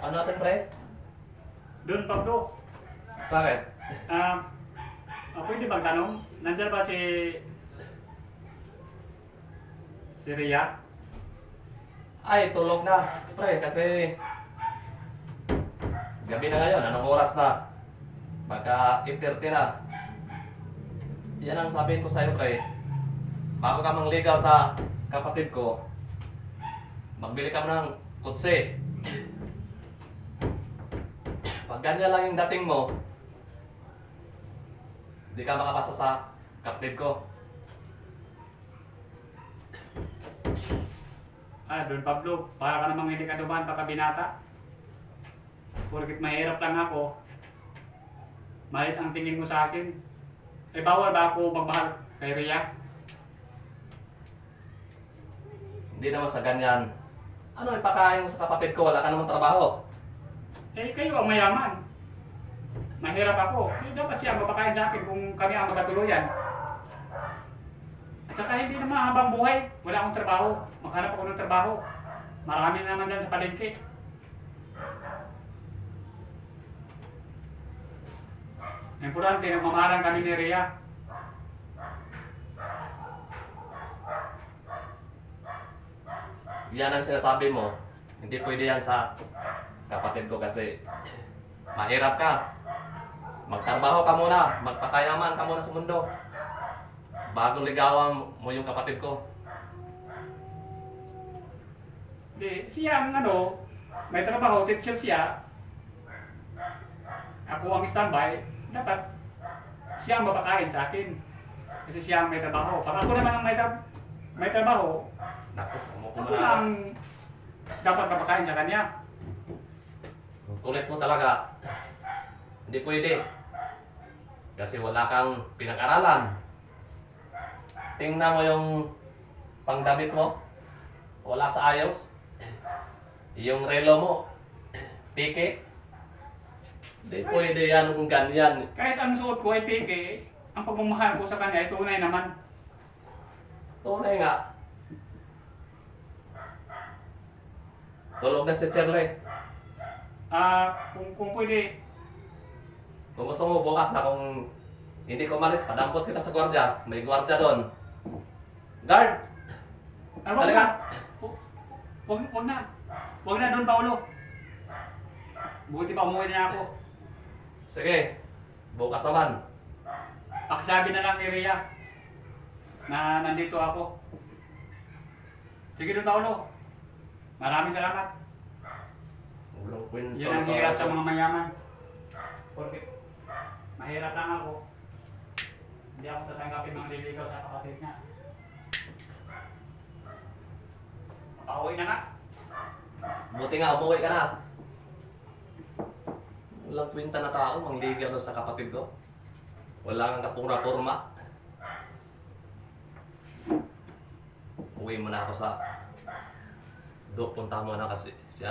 Ano natin, pre? Doon, Pablo. Bakit? Pwede bang tanong? Nandiyan ba si Rhea? Ay, tulog na. Pre, kasi gabi na ngayon. Anong oras na? Magka 8:30 na. Yan ang sabihin ko sa'yo, pre. Bago ka mangligaw sa kapatid ko, magbili ka ng kutsi. Pag ganyan lang yung dating mo, hindi ka makapasa sa kapatid ko. Doon, Pablo. Para ka namang hindi ka dumaan pagkabinata. Porkit mahirap lang ako, malit ang tingin mo sa akin. Bawal ba ako magmahal kay Rhea? Hindi naman sa ganyan. Ano ipakain mo sa kapatid ko? Wala ka namang trabaho. Kayo ang mayaman. Mahirap ako. Dapat siya mapakain sa akin kung kami ang magkatuluyan. At saka hindi naman habang buhay. Wala akong trabaho. Maghanap ako ng trabaho. Marami naman dyan sa palengke. Importante, nagmamahalan kami ni Rhea. Yan ang sinasabi mo. Hindi pwede yan sa kapatid ko kasi mahirap ka. Magtrabaho ka muna. Magpakayaman ka muna sa mundo. Bago ligawan mo yung kapatid ko. Siya ang may trabaho, teacher siya. Ako ang standby. Dapat siya ang mapakain sa akin. Kasi siya ang may trabaho. Pag ako naman ang may trabaho, Naku, umupo ako mo na. ang dapat mapakain sa kanya. Kulit mo talaga. Hindi pwede. Kasi wala kang pinag-aralan. Tingnan mo yung pangdamit mo. Wala sa ayos. Yung relo mo. Pike. Hindi pwede yan kung ganyan. Kahit ang suot ko ay peke, ang pagmamahal ko sa kanya ay tunay naman. Tunay nga. Tulog na si Shirley. Kung pwede, Kung gusto mo bukas na kung hindi ko malis, padampot kita sa gwardiya. May gwardiya doon. Guard! wag Talaga? na. Wag na. Wag na doon, Paulo. Buti pa umuwi na ako. Sige, bukas naman. Pakisabi na lang ni Rhea na nandito ako. Sige doon, Paulo. Maraming salamat. Walang kwento. Yan ang hirap sa mga mayaman. Porque mahirap lang ako. Hindi ako tatanggapin mga liligaw sa kapatid niya. Mapauwi na nga. Buti nga, umuwi ka na. Walang kwenta na tao, mangligaw daw sa kapatid ko. Wala kang kapura-purma. Uwi mo na ako sa... punta mo na kasi si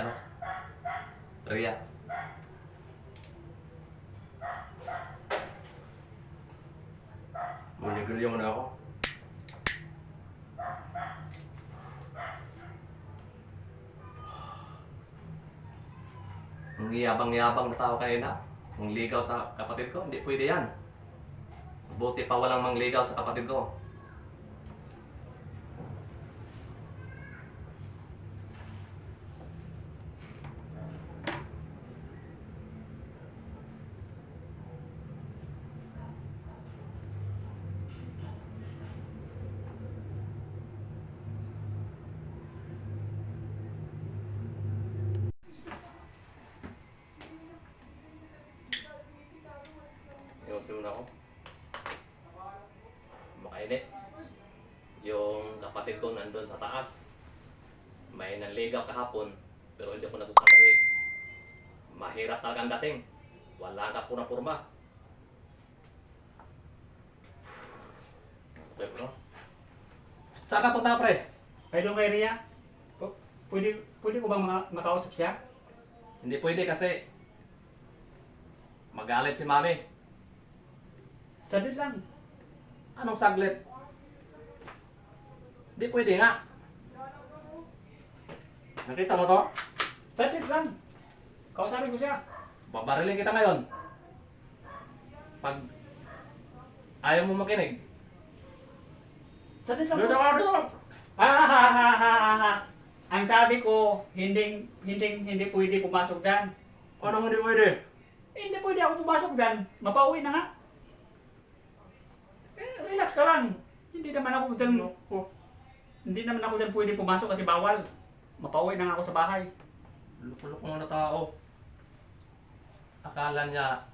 Rhea. Manigilyo mo na ako. Ang yabang-yabang na tao kayo na. Mangligaw sa kapatid ko, hindi pwede yan. Buti pa walang mangligaw sa kapatid ko. Iwan na ako. Makainit. Yung kapatid ko nandun sa taas. May nanligaw kahapon. Pero hindi ko nagustuhan kasi mahirap talaga ang dating. Wala ka pura-purma. Okay, bro. Saan ka punta, pre? Kaya doon kay Rhea, pwede ko bang makausap siya? Hindi pwede kasi magalit si mami. Sadit lang. Anong saglit? Hindi pwede nga. Nakita mo to? Sadit lang. Kausapin ko siya. Babarilin kita ngayon. Pag ayaw mo makinig. Sandali lang Dito boss. ka, dito ka. Ang sabi ko, hindi pwede pumasok dyan. Anong hindi pwede? Hindi pwede ako pumasok dyan. Mapauwi na nga. Relax ka lang. Hindi naman ako dyan, hindi naman ako dyan pwede pumasok kasi bawal. Mapauwi na nga ako sa bahay. Lupulok mo na tao. Akala niya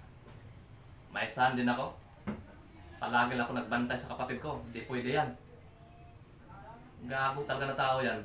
may son din ako. Palagi lang ako nagbantay sa kapatid ko. Hindi pwede yan. Gago talaga na tao yan.